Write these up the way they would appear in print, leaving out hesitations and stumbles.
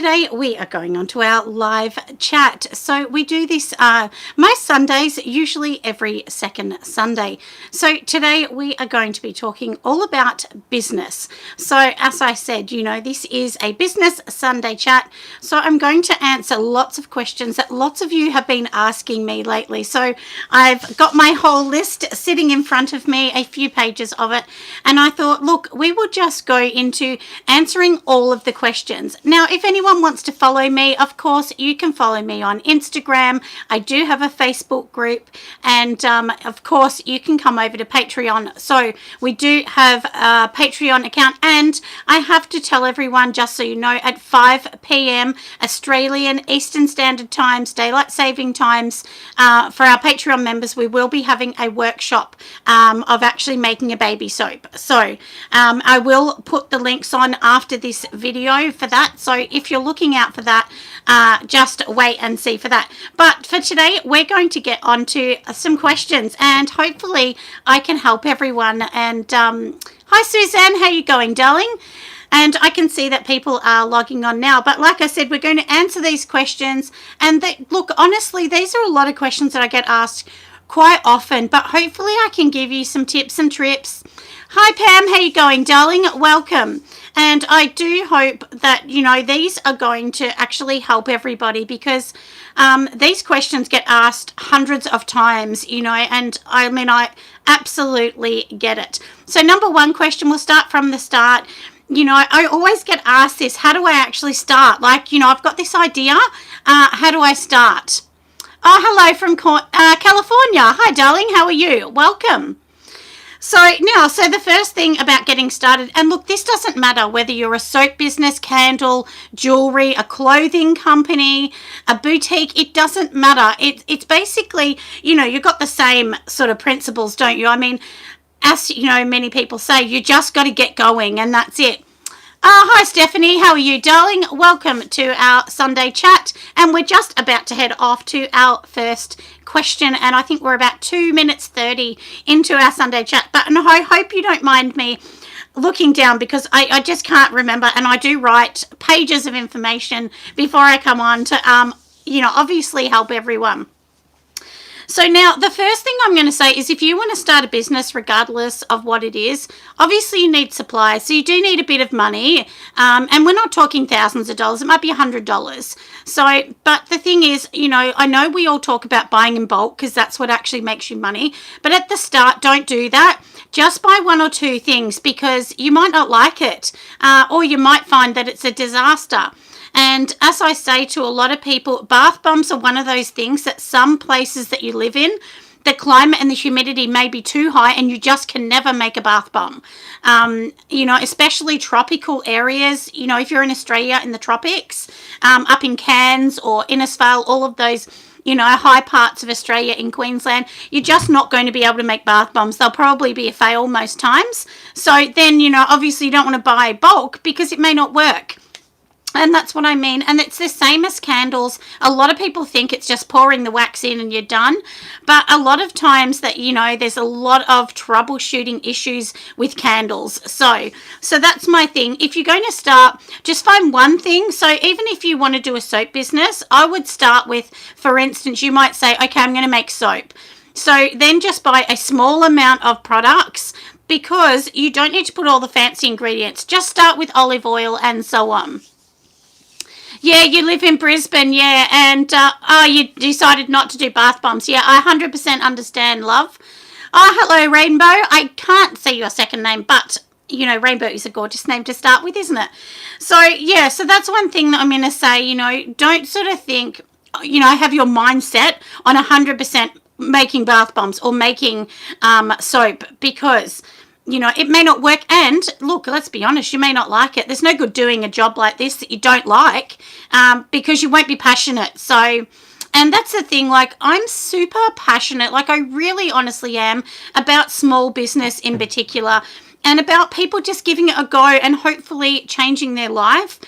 Today we are going on to our live chat. So we do this most Sundays, usually every second Sunday. So today we are going to be talking all about business. So as I said, this is a business Sunday chat. So I'm going to answer lots of questions that lots of you have been asking me lately. So I've got my whole list sitting in front of me, a few pages of it. And I thought, look, we will just go into answering all of the questions. Now, if anyone wants to follow me, of course you can follow me on Instagram. I do have a Facebook group, and of course you can come over to Patreon. So we do have a Patreon account, and I have to tell everyone, just so you know, at 5 p.m. Australian Eastern Standard Times, Daylight Saving Times, for our Patreon members, we will be having a workshop of actually making a baby soap. So I will put the links on after this video for that. So if you're looking out for that, just wait and see for that. But for today, we're going to get on to some questions, and hopefully I can help everyone. And hi Suzanne, how you going, darling? And I can see that people are logging on now. But like I said, we're going to answer these questions. And look, honestly, these are a lot of questions that I get asked quite often, but hopefully I can give you some tips and trips. Hi Pam, how you going, darling? Welcome. And I do hope that, these are going to actually help everybody, because these questions get asked hundreds of times, and I absolutely get it. So number one question, we'll start from the start. I always get asked this: how do I actually start? I've got this idea. How do I start? Oh, hello from California. Hi, darling. How are you? Welcome. So the first thing about getting started, and look, this doesn't matter whether you're a soap business, candle, jewelry, a clothing company, a boutique, it doesn't matter. It's basically, you've got the same sort of principles, don't you? I mean, as many people say, you just got to get going, and that's it. Hi Stephanie, how are you, darling? Welcome to our Sunday chat, and we're just about to head off to our first question, and I think we're about 2 minutes 30 into our Sunday chat. But I hope you don't mind me looking down, because I just can't remember, and I do write pages of information before I come on to obviously help everyone. So now the first thing I'm going to say is, if you want to start a business, regardless of what it is, obviously you need supplies. So you do need a bit of money, and we're not talking thousands of dollars. It might be $100. So, but the thing is, I know we all talk about buying in bulk because that's what actually makes you money. But at the start, don't do that. Just buy one or two things, because you might not like it, or you might find that it's a disaster. And as I say to a lot of people, bath bombs are one of those things that some places that you live in, the climate and the humidity may be too high, and you just can never make a bath bomb. Especially tropical areas, if you're in Australia in the tropics, up in Cairns or Innisfail, all of those, high parts of Australia in Queensland, you're just not going to be able to make bath bombs. They'll probably be a fail most times. So then, obviously you don't want to buy bulk because it may not work. And that's what I mean. And it's the same as candles. A lot of people think it's just pouring the wax in and you're done. But a lot of times that, there's a lot of troubleshooting issues with candles. So that's my thing. If you're going to start, just find one thing. So even if you want to do a soap business, I would start with, for instance, you might say, okay, I'm going to make soap. So then just buy a small amount of products, because you don't need to put all the fancy ingredients. Just start with olive oil and so on. Yeah, you live in Brisbane, yeah, and you decided not to do bath bombs. Yeah, I 100% understand, love. Oh, hello, Rainbow. I can't say your second name, but, Rainbow is a gorgeous name to start with, isn't it? So, yeah, so that's one thing that I'm going to say, don't sort of think, have your mindset on 100% making bath bombs or making soap, because it may not work. And look, let's be honest, you may not like it. There's no good doing a job like this that you don't like, because you won't be passionate. So, and that's the thing, I'm super passionate, I really honestly am, about small business in particular, and about people just giving it a go and hopefully changing their life.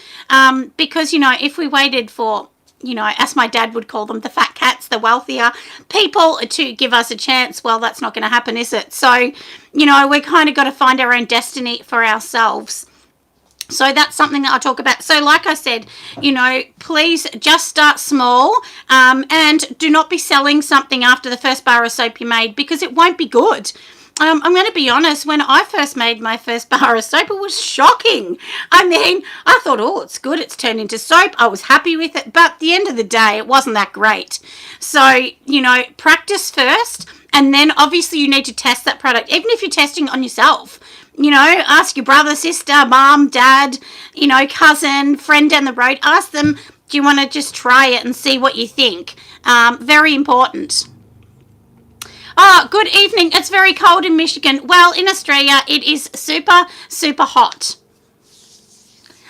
Because, if we waited for, as my dad would call them, the fat cats, the wealthier people, to give us a chance, well, that's not going to happen, is it? So, we kind of got to find our own destiny for ourselves. So that's something that I talk about. So like I said, please just start small, and do not be selling something after the first bar of soap you made, because it won't be good. I'm going to be honest, when I first made my first bar of soap, it was shocking. I mean, I thought, oh, it's good, it's turned into soap. I was happy with it, but at the end of the day, it wasn't that great. So, practice first, and then obviously you need to test that product, even if you're testing it on yourself. Ask your brother, sister, mom, dad, cousin, friend down the road. Ask them, do you want to just try it and see what you think? Very important. Oh, good evening. It's very cold in Michigan. Well, in Australia, it is super, super hot.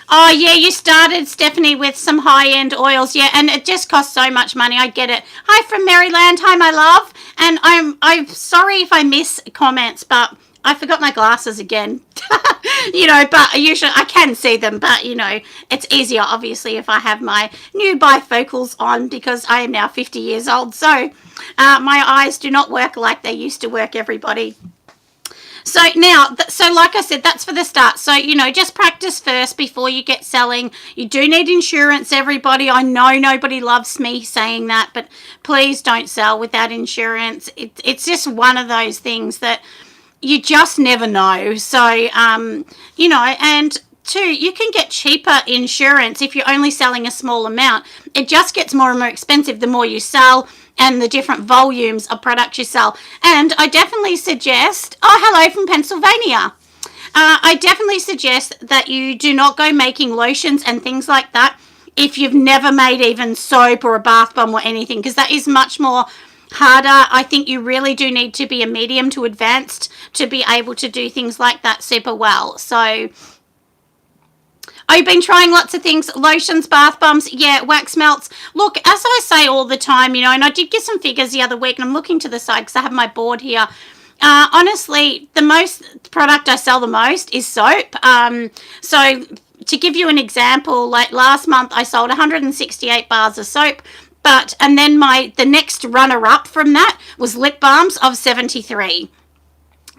Oh, yeah, you started, Stephanie, with some high-end oils. Yeah, and it just costs so much money. I get it. Hi from Maryland. Hi, my love. And I'm sorry if I miss comments, but I forgot my glasses again. But usually I can see them, but it's easier obviously if I have my new bifocals on, because I am now 50 years old. So my eyes do not work like they used to work, everybody. So now, like I said, that's for the start. So, just practice first before you get selling. You do need insurance, everybody. I know nobody loves me saying that, but please don't sell without insurance. It's just one of those things that you just never know. So, and two, you can get cheaper insurance if you're only selling a small amount. It just gets more and more expensive the more you sell and the different volumes of products you sell. And I definitely suggest, oh, hello from Pennsylvania. I definitely suggest that you do not go making lotions and things like that if you've never made even soap or a bath bomb or anything, because that is much more harder. I think you really do need to be a medium to advanced to be able to do things like that super well. So I've been trying lots of things, lotions, bath bombs, yeah, wax melts. Look, as I say all the time, and I did get some figures the other week, and I'm looking to the side because I have my board here. Honestly, the product I sell the most is soap. So to give you an example, like last month I sold 168 bars of soap. And then the next runner-up from that was lip balms of 73.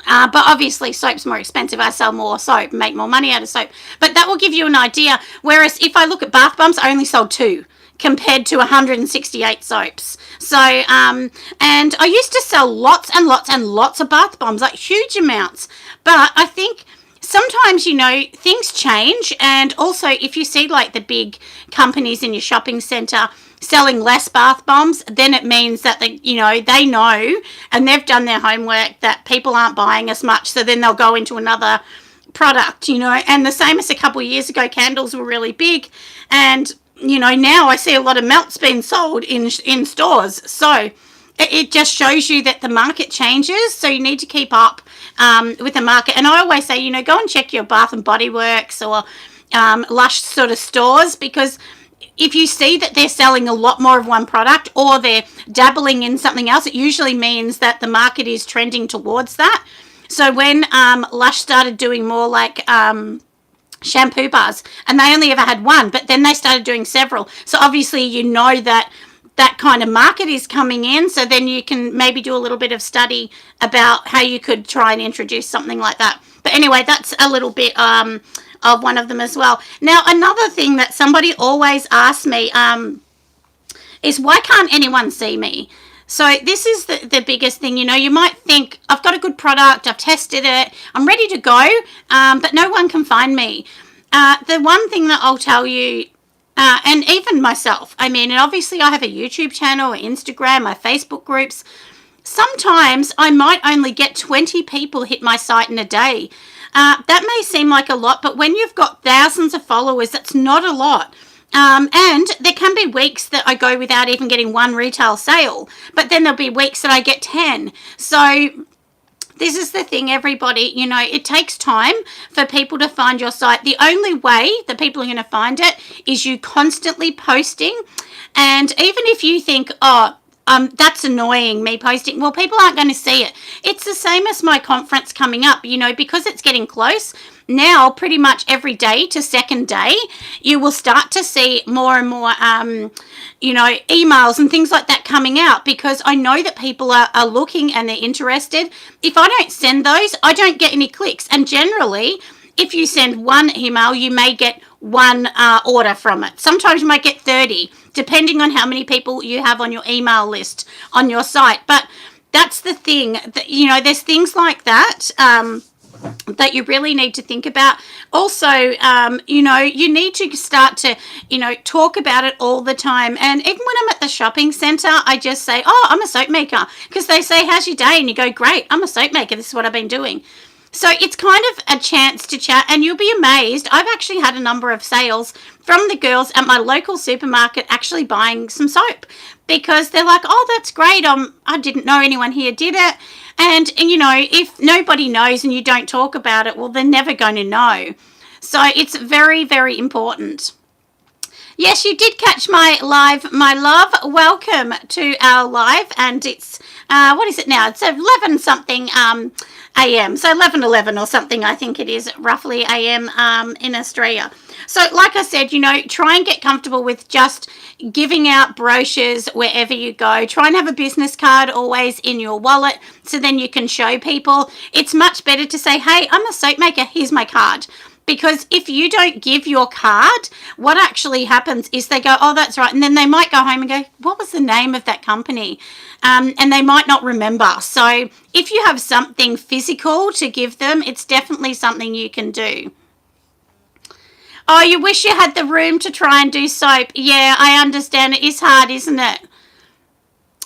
But obviously soap's more expensive. I sell more soap, make more money out of soap. But that will give you an idea. Whereas if I look at bath bombs, I only sold 2 compared to 168 soaps. So, and I used to sell lots and lots and lots of bath bombs, like huge amounts. But I think sometimes, things change. And also if you see like the big companies in your shopping centre selling less bath bombs, then it means that they know and they've done their homework that people aren't buying as much, so then they'll go into another product, and the same as a couple of years ago, candles were really big, and now I see a lot of melts being sold in stores. So it just shows you that the market changes, so you need to keep up with the market. And I always say, go and check your Bath and Body Works or Lush sort of stores, because if you see that they're selling a lot more of one product or they're dabbling in something else, it usually means that the market is trending towards that. So when Lush started doing more like shampoo bars, and they only ever had one, but then they started doing several. So obviously that kind of market is coming in, so then you can maybe do a little bit of study about how you could try and introduce something like that. But anyway, that's a little bit of one of them as well. Now, another thing that somebody always asks me is, why can't anyone see me? So this is the biggest thing. You might think, I've got a good product, I've tested it, I'm ready to go, but no one can find me. The one thing that I'll tell you, and even myself, and obviously I have a YouTube channel, or Instagram, my Facebook groups. Sometimes I might only get 20 people hit my site in a day. That may seem like a lot, but when you've got thousands of followers, that's not a lot. And there can be weeks that I go without even getting one retail sale, but then there'll be weeks that I get 10. So this is the thing, everybody, it takes time for people to find your site. The only way that people are going to find it is you constantly posting. And even if you think, that's annoying, me posting, well, people aren't going to see it. It's the same as my conference coming up, because it's getting close. Now, pretty much every day to second day, you will start to see more and more, emails and things like that coming out, because I know that people are looking and they're interested. If I don't send those, I don't get any clicks. And generally, if you send one email, you may get one order from it. Sometimes you might get 30, depending on how many people you have on your email list on your site. But that's the thing that, there's things like that that you really need to think about. Also, you need to start to, talk about it all the time. And even when I'm at the shopping centre, I just say, oh, I'm a soap maker. Because they say, how's your day? And you go, great, I'm a soap maker. This is what I've been doing. So it's kind of a chance to chat, and you'll be amazed. I've actually had a number of sales from the girls at my local supermarket actually buying some soap, because they're like, oh, that's great. I didn't know anyone here did it. And if nobody knows and you don't talk about it, well, they're never going to know. So it's very, very important. Yes, you did catch my live, my love. Welcome to our live, and it's, what is it now? It's 11 something a.m. So 11:11 or something, I think it is, roughly a.m. In Australia. So like I said, try and get comfortable with just giving out brochures wherever you go. Try and have a business card always in your wallet, so then you can show people. It's much better to say, hey, I'm a soap maker, here's my card. Because if you don't give your card, what actually happens is they go, oh, that's right. And then they might go home and go, what was the name of that company? And they might not remember. So if you have something physical to give them, it's definitely something you can do. Oh, you wish you had the room to try and do soap. Yeah, I understand. It is hard, isn't it?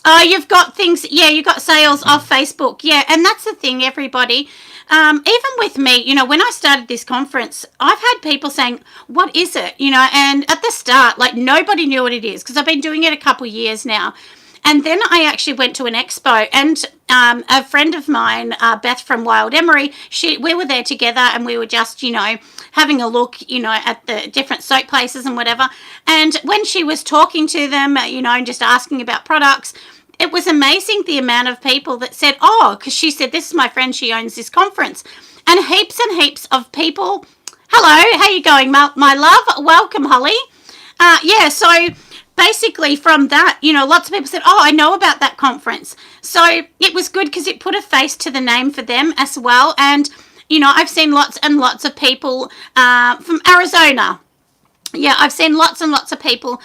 Oh, you've got things. Yeah, you've got sales off Facebook. Yeah, and that's the thing, everybody. Even with me, when I started this conference, I've had people saying, what is it? And at the start, like, nobody knew what it is, because I've been doing it a couple of years now. And then I actually went to an expo, and a friend of mine, Beth from Wild Emery, we were there together, and we were just, having a look, at the different soap places and whatever. And when she was talking to them, and just asking about products, it was amazing the amount of people that said, oh, because she said, this is my friend, she owns this conference. And heaps of people. Hello, how you going, my love? Welcome, Holly. Yeah, so basically from that, lots of people said, oh, I know about that conference. So it was good because it put a face to the name for them as well. And, I've seen lots and lots of people from Arizona. Yeah, I've seen lots and lots of people,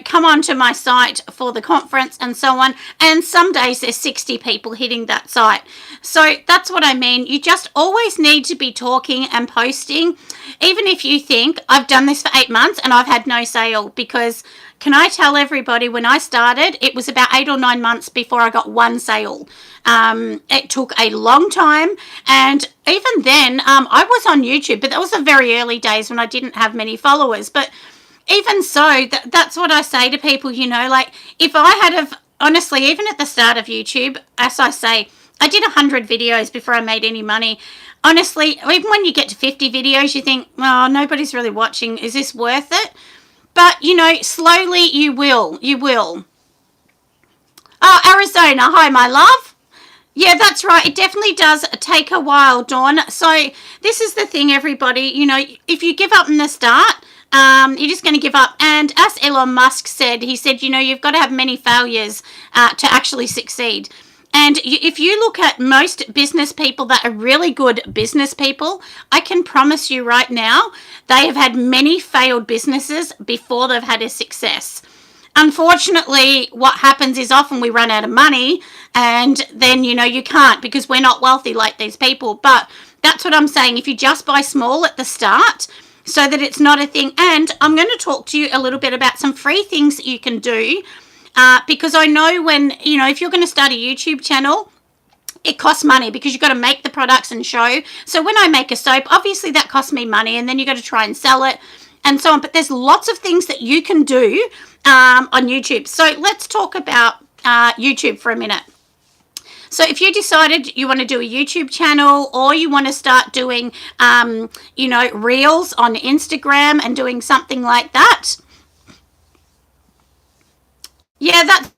come onto my site for the conference and so on. And some days there's 60 people hitting that site. So that's what I mean. You just always need to be talking and posting. Even if you think, I've done this for 8 months and I've had no sale, because can I tell everybody, when I started, it was about 8 or 9 months before I got one sale. It took a long time, and even then, I was on YouTube, but that was the very early days when I didn't have many followers. But even so, that's what I say to people, like, if I had have, honestly, even at the start of YouTube, as I say, I did 100 videos before I made any money. Honestly, even when you get to 50 videos, you think, oh, nobody's really watching. Is this worth it? But, slowly you will. Oh, Arizona. Hi, my love. Yeah, that's right. It definitely does take a while, Dawn. So this is the thing, everybody. If you give up in the start, you're just going to give up. And as Elon Musk said, he said, you've got to have many failures to actually succeed. And if you look at most business people that are really good business people, I can promise you right now, they have had many failed businesses before they've had a success. Unfortunately, what happens is often we run out of money, and then, you can't, because we're not wealthy like these people. But that's what I'm saying. If you just buy small at the start, so that it's not a thing. And I'm going to talk to you a little bit about some free things that you can do. Because I know when, if you're going to start a YouTube channel, it costs money, because you've got to make the products and show. So when I make a soap, obviously that costs me money, and then you've got to try and sell it and so on. But there's lots of things that you can do on YouTube. So let's talk about YouTube for a minute. So if you decided you want to do a YouTube channel, or you want to start doing, reels on Instagram and doing something like that. Yeah, that's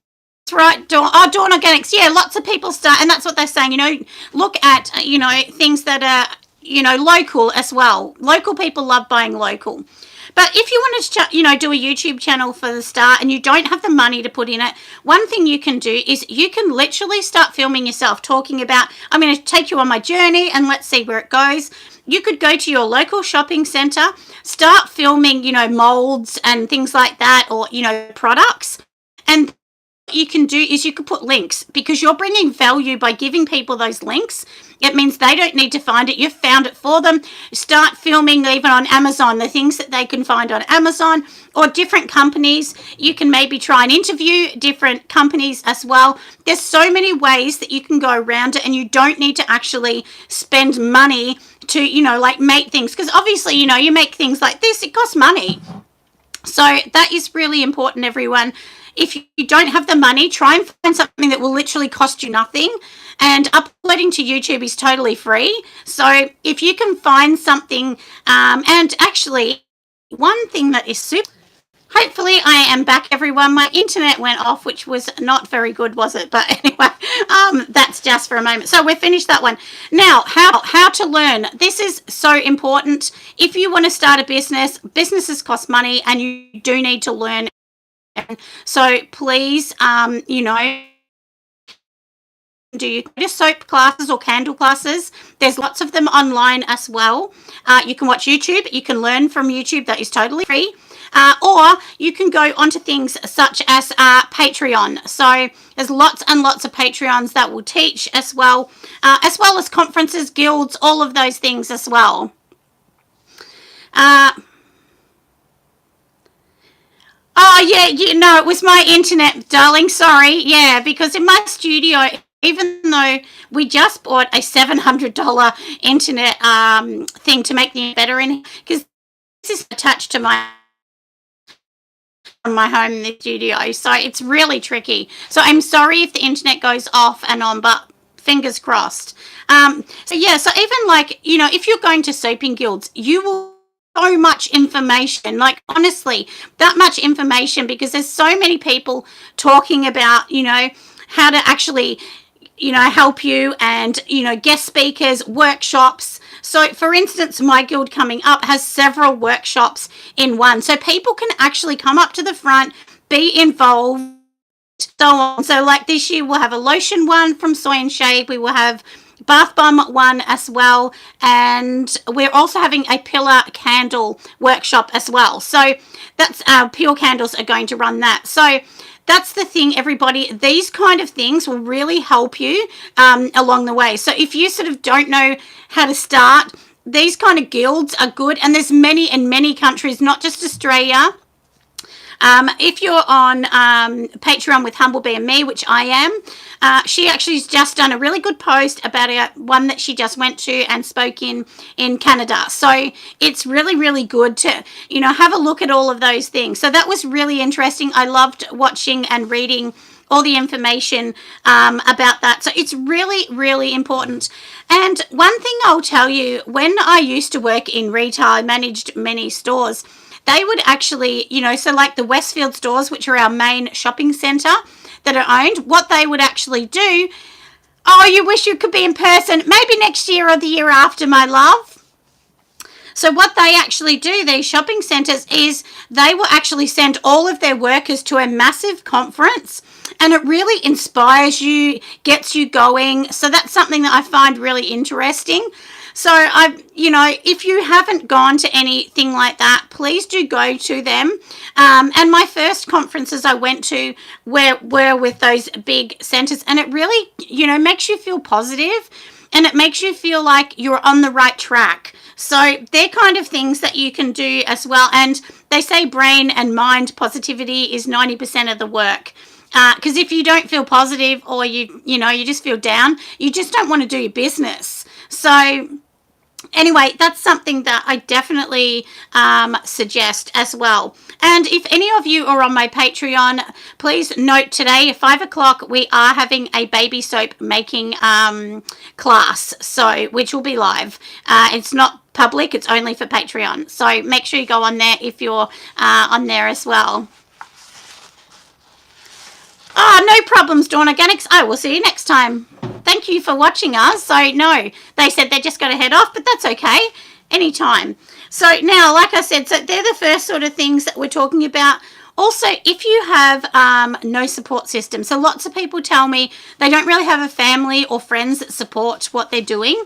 right, Dawn. Oh, Dawn Organics. Yeah, lots of people start, and that's what they're saying. Look at, things that are, local as well. Local people love buying local. But if you wanted to, do a YouTube channel for the start and you don't have the money to put in it, one thing you can do is you can literally start filming yourself talking about, I'm going to take you on my journey and let's see where it goes. You could go to your local shopping centre, start filming, molds and things like that, or, products. And what you can do is you could put links, because you're bringing value by giving people those links. It means they don't need to find it. You've found it for them. Start filming even on Amazon, the things that they can find on Amazon or different companies. You can maybe try and interview different companies as well. There's so many ways that you can go around it, and you don't need to actually spend money to, make things. Because obviously, you make things like this, it costs money. So that is really important, everyone. If you don't have the money, try and find something that will literally cost you nothing. And uploading to YouTube is totally free. So if you can find something, and actually one thing that is super, hopefully I am back, everyone. My internet went off, which was not very good, was it? But anyway, that's just for a moment. So we've finished that one. Now, how to learn. This is so important. If you want to start a business, businesses cost money and you do need to learn. So please, do just soap classes or candle classes. There's lots of them online as well. You can watch YouTube. You can learn from YouTube. That is totally free. Or you can go onto things such as Patreon. So there's lots and lots of Patreons that will teach as well as conferences, guilds, all of those things as well. Oh, yeah, it was my internet, darling. Sorry. Yeah, because in my studio, even though we just bought a $700 internet thing to make the better in, because this is attached to my home in the studio, so it's really tricky. So I'm sorry if the internet goes off and on, but fingers crossed. So even if you're going to soaping guilds, you will so much information, like honestly, that much information, because there's so many people talking about, how to actually, help you, and, guest speakers, workshops. So for instance, my guild coming up has several workshops in one. So people can actually come up to the front, be involved, so on. So like this year, we'll have a lotion one from Soy and Shade. We will have bath bomb one as well, and we're also having a pillar candle workshop as well. So that's Pure Candles are going to run that. So that's the thing, everybody. These kind of things will really help you along the way. So if you sort of don't know how to start, these kind of guilds are good, and there's many in many countries, not just Australia. If you're on Patreon with Humblebee and me, which I am, she actually has just done a really good post about one that she just went to and spoke in Canada. So it's really, really good to, have a look at all of those things. So that was really interesting. I loved watching and reading all the information about that. So it's really, really important. And one thing I'll tell you, when I used to work in retail, I managed many stores. They would actually, so like the Westfield stores, which are our main shopping centre that are owned, what they would actually do, oh, you wish you could be in person, maybe next year or the year after, my love. So what they actually do, these shopping centres, is they will actually send all of their workers to a massive conference, and it really inspires you, gets you going. So that's something that I find really interesting. So if you haven't gone to anything like that, please do go to them. And my first conferences I went to were with those big centres, and it really, makes you feel positive, and it makes you feel like you're on the right track. So they're kind of things that you can do as well. And they say brain and mind positivity is 90% of the work. Because if you don't feel positive, or you just feel down, you just don't want to do your business. So anyway, that's something that I definitely suggest as well. And if any of you are on my Patreon, please note today at 5 o'clock we are having a baby soap making class, so which will be live. It's not public, it's only for Patreon. So make sure you go on there if you're on there as well. Oh, no problems, Dawn Organics. I will see you next time. Thank you for watching us. So, no, they said they're just going to head off, but that's okay. Anytime. So now, like I said, so they're the first sort of things that we're talking about. Also, if you have no support system, so lots of people tell me they don't really have a family or friends that support what they're doing.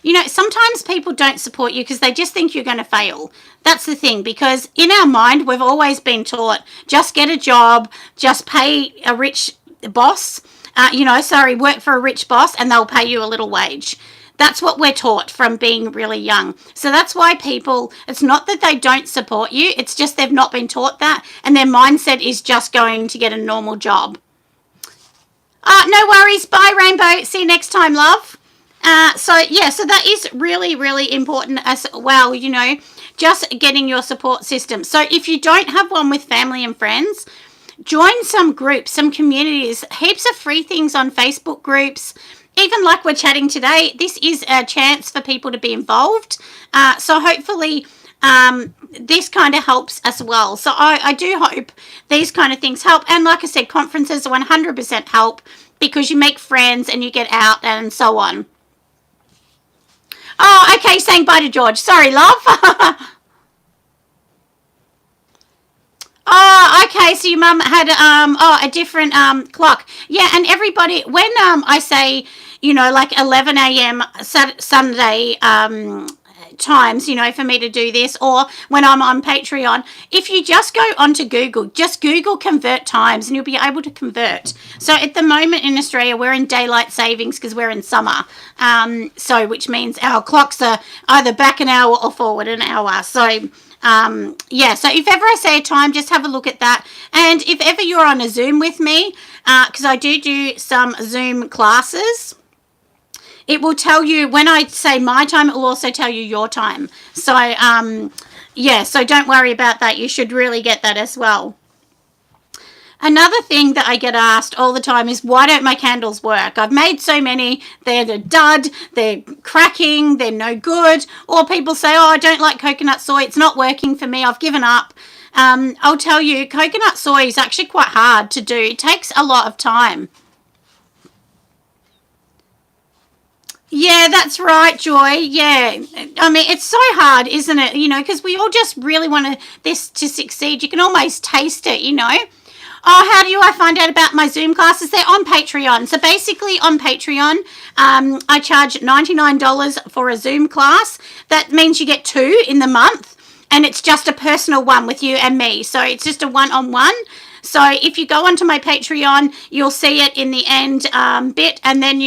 You know, sometimes people don't support you because they just think you're going to fail. That's the thing, because in our mind, we've always been taught just get a job, just pay a rich boss, work for a rich boss and they'll pay you a little wage. That's what we're taught from being really young. So that's why people, it's not that they don't support you, it's just they've not been taught that, and their mindset is just going to get a normal job. No worries. Bye, Rainbow. See you next time, love. So that is really, really important as well, just getting your support system. So if you don't have one with family and friends, join some groups, some communities, heaps of free things on Facebook groups. Even like we're chatting today, this is a chance for people to be involved. So hopefully this kind of helps as well. So I do hope these kind of things help. And like I said, conferences 100% help because you make friends and you get out and so on. Oh, okay, saying bye to George. Sorry, love. Oh, okay. So your mum had a different clock. Yeah, and everybody when I say, like 11 a.m. Sunday times, for me to do this, or when I'm on Patreon, if you just go onto Google, just Google convert times and you'll be able to convert. So at the moment in Australia, we're in daylight savings because we're in summer. Which means our clocks are either back an hour or forward an hour. So if ever I say a time, just have a look at that. And if ever you're on a Zoom with me, because I do some Zoom classes, it will tell you when I say my time, it will also tell you your time. So, so don't worry about that. You should really get that as well. Another thing that I get asked all the time is, why don't my candles work? I've made so many, they're a dud, they're cracking, they're no good. Or people say, I don't like coconut soy, it's not working for me, I've given up. I'll tell you, coconut soy is actually quite hard to do. It takes a lot of time. Yeah, that's right, Joy. Yeah. I mean, it's so hard, isn't it? Because we all just really want this to succeed. You can almost taste it, Oh, how do I find out about my Zoom classes? They're on Patreon. So basically on Patreon, I charge $99 for a Zoom class. That means you get 2 in the month, and it's just a personal one with you and me. So it's just a one-on-one. So if you go onto my Patreon, you'll see it in the end bit, and then,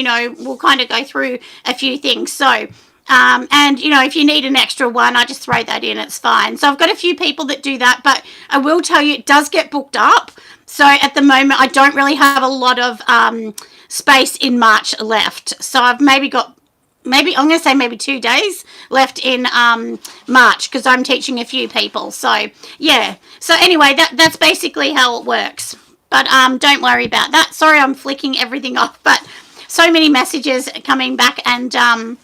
we'll kind of go through a few things. So, if you need an extra one, I just throw that in, it's fine. So I've got a few people that do that, but I will tell you, it does get booked up. So at the moment, I don't really have a lot of space in March left. So I've maybe got, I'm going to say maybe 2 days left in March because I'm teaching a few people. So, yeah. So anyway, that's basically how it works. But don't worry about that. Sorry, I'm flicking everything off. But so many messages coming back and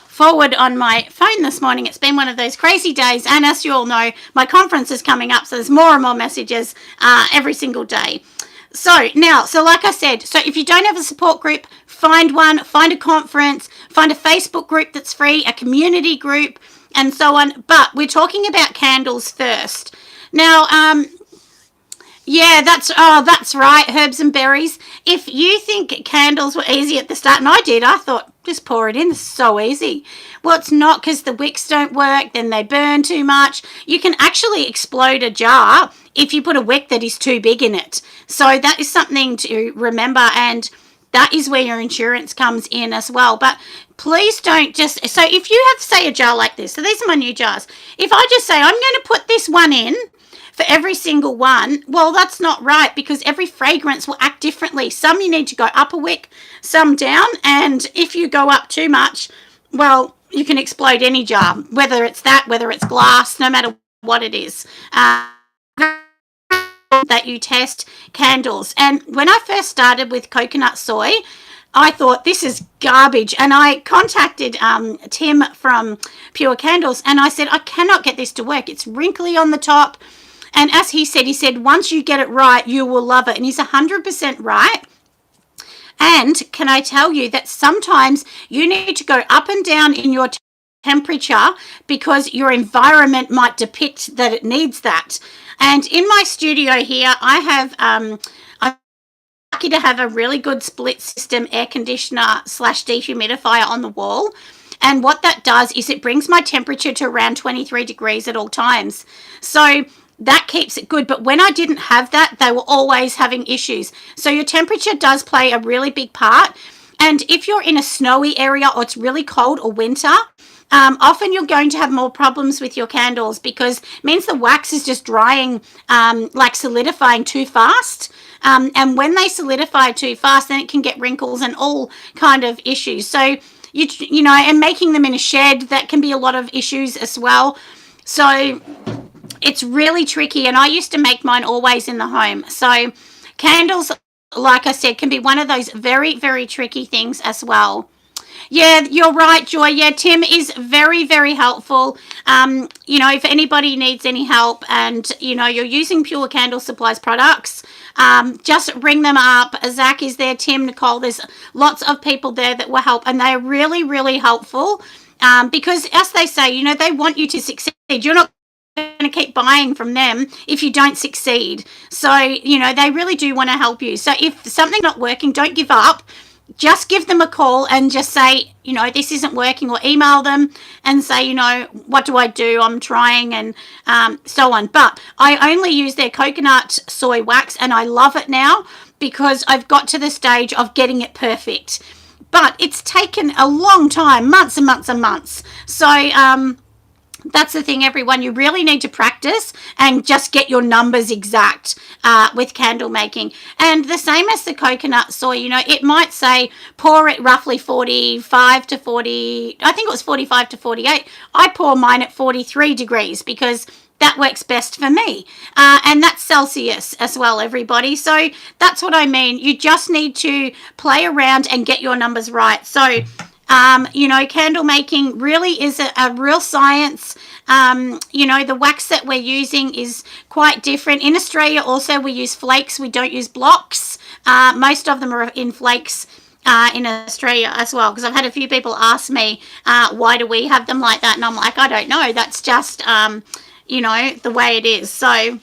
forward on my phone this morning. It's been one of those crazy days, and as you all know, my conference is coming up, so there's more and more messages every single day. So like I said, so if you don't have a support group, find one, find a conference, find a Facebook group that's free, a community group, and so on. But we're talking about candles first. Now, yeah, that's right, herbs and berries. If you think candles were easy at the start, and I did, I thought, just pour it in, it's so easy. Well, it's not, because the wicks don't work, then they burn too much. You can actually explode a jar if you put a wick that is too big in it. So that is something to remember, and that is where your insurance comes in as well. But please don't just, so if you have, say, a jar like this, so these are my new jars. If I just say, I'm going to put this one in, for every single one, well, that's not right, because every fragrance will act differently. Some you need to go up a wick, some down, and if you go up too much, well, you can explode any jar, whether it's that, whether it's glass, no matter what it is. That you test candles. And when I first started with coconut soy, I thought, this is garbage, and I contacted Tim from Pure Candles, and I said, I cannot get this to work. It's wrinkly on the top. And as he said, once you get it right, you will love it. And he's 100% right. And can I tell you that sometimes you need to go up and down in your temperature because your environment might depict that it needs that. And in my studio here, I have I'm lucky to have a really good split system air conditioner / dehumidifier on the wall. And what that does is it brings my temperature to around 23 degrees at all times. So that keeps it good. But when I didn't have that, they were always having issues. So your temperature does play a really big part. And if you're in a snowy area or it's really cold or winter, often you're going to have more problems with your candles because it means the wax is just drying, like solidifying too fast. And when they solidify too fast, then it can get wrinkles and all kind of issues. So, you know, and making them in a shed, that can be a lot of issues as well. So it's really tricky. And I used to make mine always in the home. So candles, like I said, can be one of those very, very tricky things as well. Yeah, you're right, Joy. Yeah, Tim is very, very helpful. You know, if anybody needs any help and, you know, you're using Pure Candle Supplies products, just ring them up. Zach is there, Tim, Nicole. There's lots of people there that will help, and they're really, really helpful because, as they say, you know, they want you to succeed. You're not going to keep buying from them if you don't succeed. So, you know, they really do want to help you. So if something's not working, don't give up. Just give them a call and just say, you know, this isn't working, or email them and say, you know, what do I do? I'm trying, and so on. But I only use their coconut soy wax, and I love it now because I've got to the stage of getting it perfect. But it's taken a long time, months and months and months. So, that's the thing, everyone. You really need to practice and just get your numbers exact with candle making. And the same as the coconut soy, you know, it might say pour it roughly 45 to 40. I think it was 45 to 48. I pour mine at 43 degrees because that works best for me. And that's Celsius as well, everybody. So that's what I mean. You just need to play around and get your numbers right. So you know, candle making really is a real science. You know, the wax that we're using is quite different. In Australia also we use flakes. We don't use blocks. Most of them are in flakes in Australia as well, because I've had a few people ask me, why do we have them like that? And I'm like, I don't know. That's just, you know, the way it is. So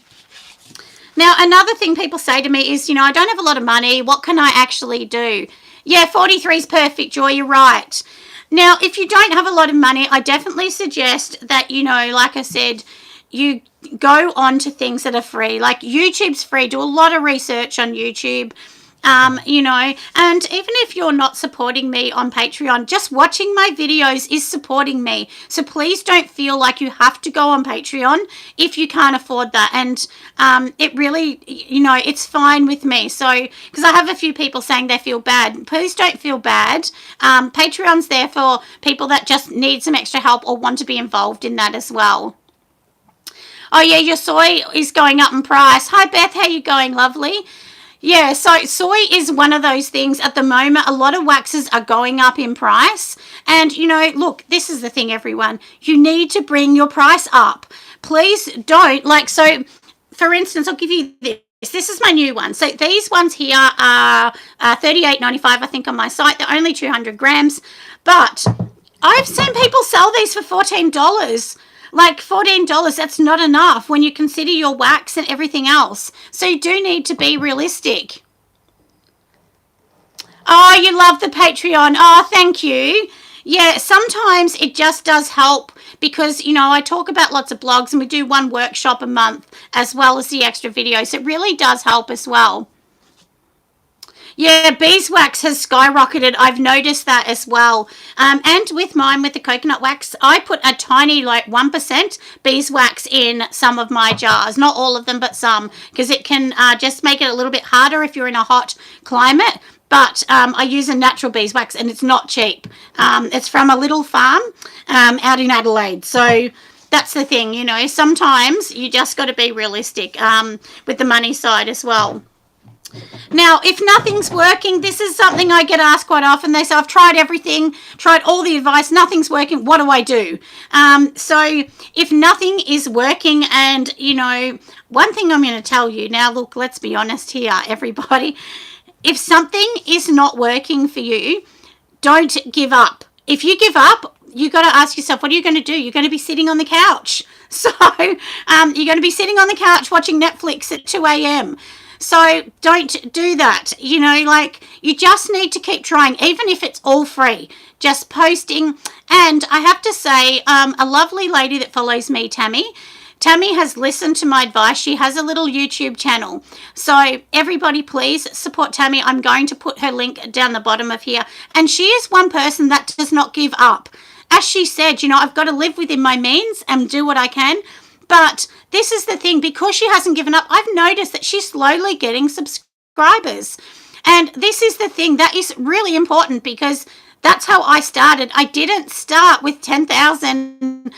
now another thing people say to me is, you know, I don't have a lot of money. What can I actually do? Yeah, 43 is perfect, Joy. You're right. Now, if you don't have a lot of money, I definitely suggest that, you know, like I said, you go on to things that are free. Like YouTube's free. Do a lot of research on YouTube. You know, and even if you're not supporting me on Patreon, just watching my videos is supporting me. So please don't feel like you have to go on Patreon if you can't afford that. And it really, you know, it's fine with me. So, because I have a few people saying they feel bad. Please don't feel bad. Patreon's there for people that just need some extra help or want to be involved in that as well. Oh yeah, your soy is going up in price. Hi Beth, how you going, lovely? Yeah, so soy is one of those things at the moment. A lot of waxes are going up in price. And, you know, look, this is the thing, everyone. You need to bring your price up. Please don't. Like, so, for instance, I'll give you this. This is my new one. So these ones here are $38.95, I think, on my site. They're only 200 grams. But I've seen people sell these for $14. Like $14, that's not enough when you consider your wax and everything else. So you do need to be realistic. Oh, you love the Patreon. Oh, thank you. Yeah, sometimes it just does help because, you know, I talk about lots of blogs and we do one workshop a month as well as the extra videos. It really does help as well. Yeah, beeswax has skyrocketed. I've noticed that as well. And with mine, with the coconut wax, I put a tiny, like 1% beeswax in some of my jars. Not all of them, but some. Because it can just make it a little bit harder if you're in a hot climate. But I use a natural beeswax and it's not cheap. It's from a little farm out in Adelaide. So that's the thing, you know. Sometimes you just got to be realistic with the money side as well. Now, if nothing's working, this is something I get asked quite often. They say, I've tried everything, tried all the advice, nothing's working. What do I do? So if nothing is working and, you know, one thing I'm going to tell you now, look, let's be honest here, everybody. If something is not working for you, don't give up. If you give up, you got to ask yourself, what are you going to do? You're going to be sitting on the couch. So you're going to be sitting on the couch watching Netflix at 2 a.m. So don't do that. You know, like, you just need to keep trying, even if it's all free, just posting. And I have to say, a lovely lady that follows me, Tammy has listened to my advice. She has a little YouTube channel. So everybody, please support Tammy. I'm going to put her link down the bottom of here. And she is one person that does not give up. As she said, you know, I've got to live within my means and do what I can. But this is the thing, because she hasn't given up, I've noticed that she's slowly getting subscribers. And this is the thing that is really important, because that's how I started. I didn't start with 10,000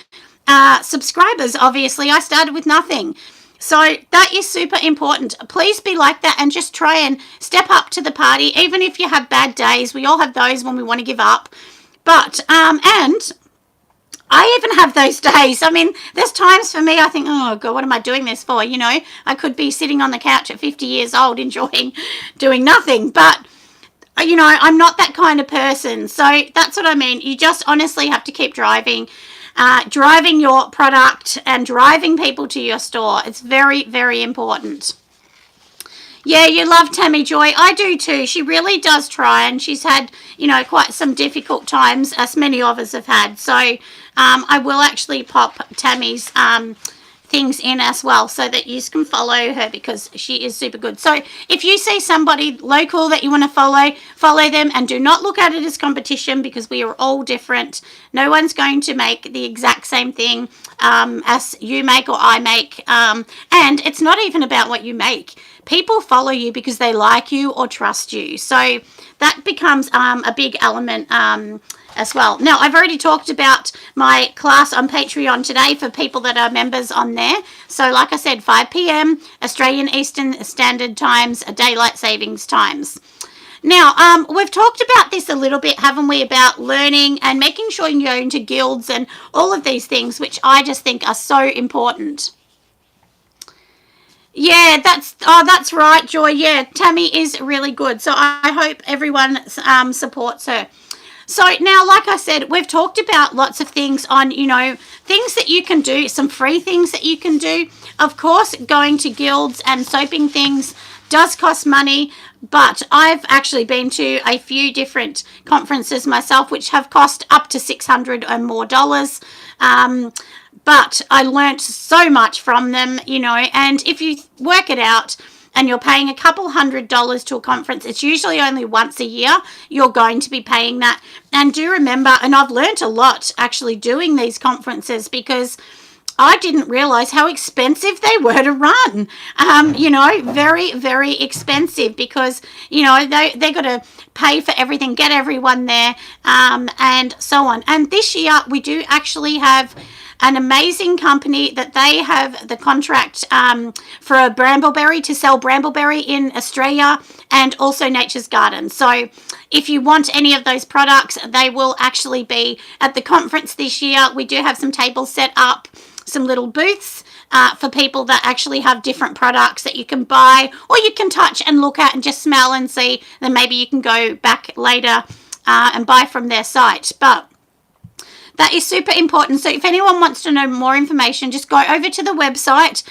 subscribers, obviously. I started with nothing. So that is super important. Please be like that and just try and step up to the party, even if you have bad days. We all have those when we want to give up. But, and I even have those days. I mean, there's times for me I think, oh, God, what am I doing this for? You know, I could be sitting on the couch at 50 years old enjoying doing nothing. But, you know, I'm not that kind of person. So that's what I mean. You just honestly have to keep driving your product and driving people to your store. It's very, very important. Yeah, you love Tammy Joy. I do too. She really does try, and she's had, you know, quite some difficult times, as many of us have had. So I will actually pop Tammy's things in as well, so that you can follow her, because she is super good. So if you see somebody local that you want to follow them, and do not look at it as competition, because we are all different. No one's going to make the exact same thing as you make or I make, and it's not even about what you make. People follow you because they like you or trust you. So that becomes a big element as well. Now, I've already talked about my class on Patreon today for people that are members on there. So like I said, 5 p.m. Australian Eastern Standard Times, Daylight Savings Times. Now, we've talked about this a little bit, haven't we, about learning and making sure you go into guilds and all of these things, which I just think are so important. Yeah, that's right, Joy. Yeah, Tammy is really good. So I hope everyone supports her. So now, like I said, we've talked about lots of things on, you know, things that you can do, some free things that you can do. Of course, going to guilds and soaping things does cost money, but I've actually been to a few different conferences myself, which have cost up to $600 or more. But I learnt so much from them, you know, and if you work it out, and you're paying a couple $100s to a conference, it's usually only once a year you're going to be paying that. And do remember, and I've learnt a lot actually doing these conferences, because I didn't realize how expensive they were to run. You know, very, very expensive, because, you know, they got to pay for everything, get everyone there, and so on. And this year we do actually have an amazing company that they have the contract for a Brambleberry, to sell Brambleberry in Australia, and also Nature's Garden. So if you want any of those products, they will actually be at the conference this year. We do have some tables set up, some little booths for people that actually have different products that you can buy, or you can touch and look at and just smell and see. Then maybe you can go back later and buy from their site. But that is super important. So if anyone wants to know more information, just go over to the website,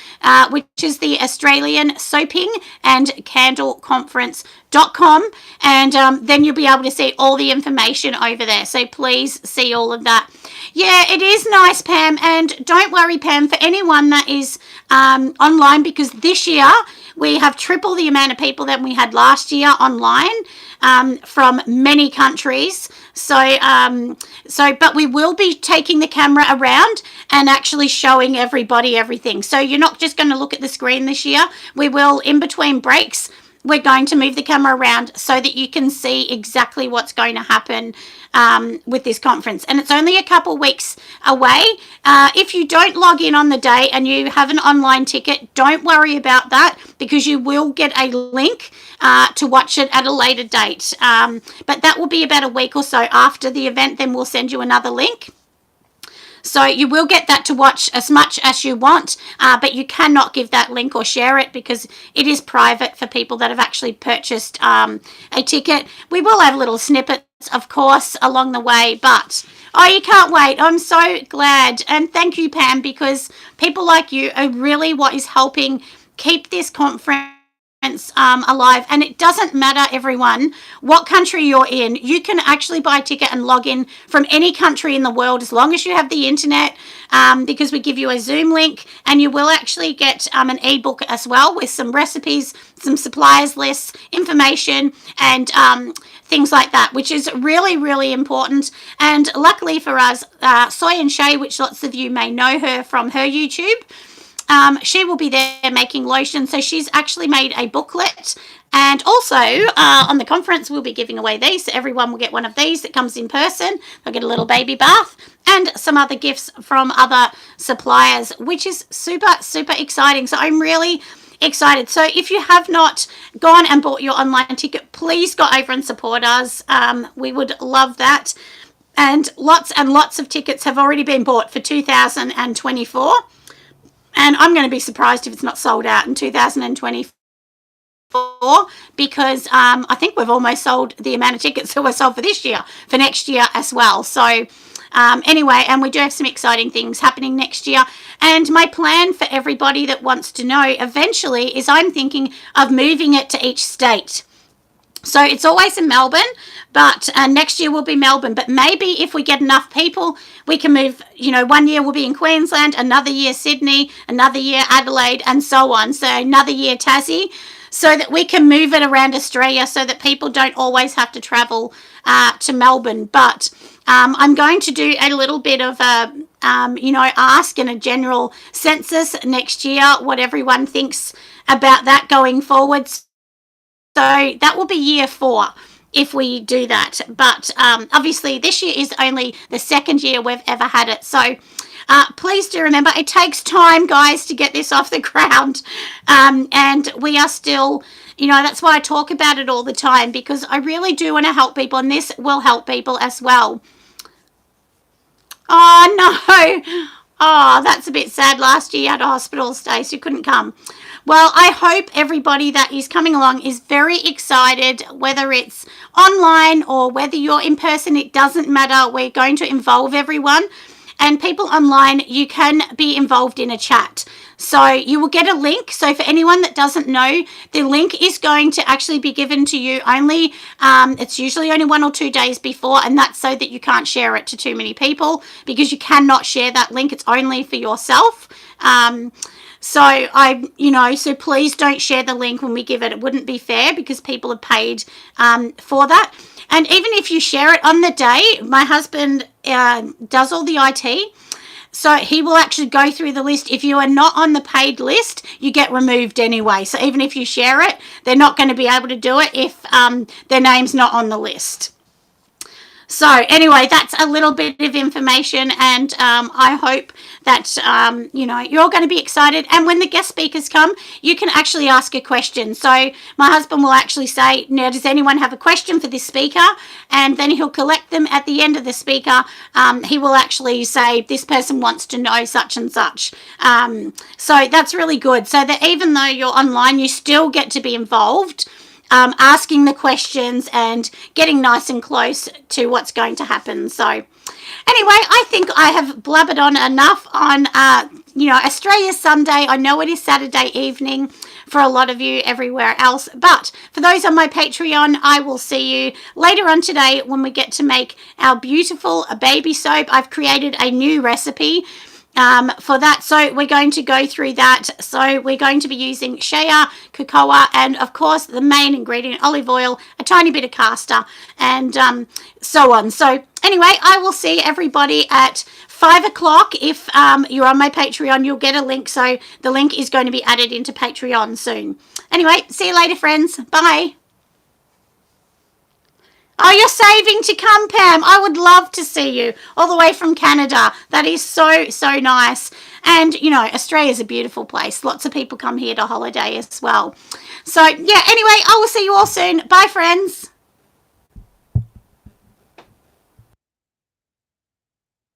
which is the Australian Soaping and Candle Conference.com, and then you'll be able to see all the information over there. So please see all of that. Yeah, it is nice, Pam. And don't worry, Pam, for anyone that is online, because this year we have triple the amount of people that we had last year online from many countries. But we will be taking the camera around and actually showing everybody everything. So you're not just going to look at the screen this year. We will, in between breaks, we're going to move the camera around so that you can see exactly what's going to happen with this conference. And it's only a couple weeks away. If you don't log in on the day and you have an online ticket, don't worry about that, because you will get a link to watch it at a later date. But that will be about a week or so after the event. Then we'll send you another link. So you will get that to watch as much as you want, but you cannot give that link or share it, because it is private for people that have actually purchased a ticket. We will have little snippets of course, along the way. But, oh, you can't wait. I'm so glad. And thank you, Pam, because people like you are really what is helping keep this conference alive. And it doesn't matter, everyone, what country you're in. You can actually buy a ticket and log in from any country in the world as long as you have the internet, because we give you a Zoom link, and you will actually get an ebook as well with some recipes, some suppliers lists, information, and things like that, which is really, really important. And luckily for us, Soy and Shay, which lots of you may know her from her YouTube, she will be there making lotion. So she's actually made a booklet. And also on the conference, we'll be giving away these. So everyone will get one of these that comes in person. They'll get a little baby bath and some other gifts from other suppliers, which is super, super exciting. So I'm really excited. So if you have not gone and bought your online ticket, please go over and support us. We would love that. And lots of tickets have already been bought for 2024. And I'm going to be surprised if it's not sold out in 2024, because I think we've almost sold the amount of tickets that were sold for this year, for next year as well. So anyway, and we do have some exciting things happening next year. And my plan for everybody that wants to know eventually is I'm thinking of moving it to each state. So it's always in Melbourne, but next year will be Melbourne. But maybe if we get enough people, we can move, 1 year will be in Queensland, another year Sydney, another year Adelaide, and so on. So another year Tassie, so that we can move it around Australia so that people don't always have to travel to Melbourne. But I'm going to do a little bit of a, ask and a general census next year, what everyone thinks about that going forwards. So that will be year 4 if we do that. But obviously this year is only the second year we've ever had it. So please do remember, it takes time, guys, to get this off the ground. And we are still, that's why I talk about it all the time, because I really do want to help people, and this will help people as well. Oh, no. Oh, that's a bit sad. Last year you had a hospital stay, so you couldn't come. Well, I hope everybody that is coming along is very excited, whether it's online or whether you're in person, it doesn't matter. We're going to involve everyone. And people online, you can be involved in a chat. So you will get a link. So for anyone that doesn't know, the link is going to actually be given to you only, it's usually only 1 or 2 days before, and that's so that you can't share it to too many people, because you cannot share that link. It's only for yourself. So please don't share the link when we give it. It wouldn't be fair, because people have paid for that. And even if you share it on the day, my husband does all the IT. So he will actually go through the list. If you are not on the paid list, you get removed anyway. So even if you share it, they're not going to be able to do it if their name's not on the list. So anyway, that's a little bit of information, and I hope that, you're going to be excited. And when the guest speakers come, you can actually ask a question. So my husband will actually say, now, does anyone have a question for this speaker? And then he'll collect them at the end of the speaker. He will actually say, this person wants to know such and such. So that's really good. So that even though you're online, you still get to be involved, asking the questions and getting nice and close to what's going to happen. So anyway, I think I have blabbered on enough on, Australia's Sunday. I know it is Saturday evening for a lot of you everywhere else. But for those on my Patreon, I will see you later on today when we get to make our beautiful baby soap. I've created a new recipe for that, so we're going to go through that. So we're going to be using shea, cocoa, and of course the main ingredient, olive oil, a tiny bit of castor, and so on. So anyway, I will see everybody at 5 o'clock. If you're on my Patreon, you'll get a link, so the link is going to be added into Patreon soon. Anyway, see you later, friends. Bye. Oh, you're saving to come, Pam. I would love to see you all the way from Canada. That is so, so nice. And, Australia's a beautiful place. Lots of people come here to holiday as well. So, yeah, anyway, I will see you all soon. Bye, friends.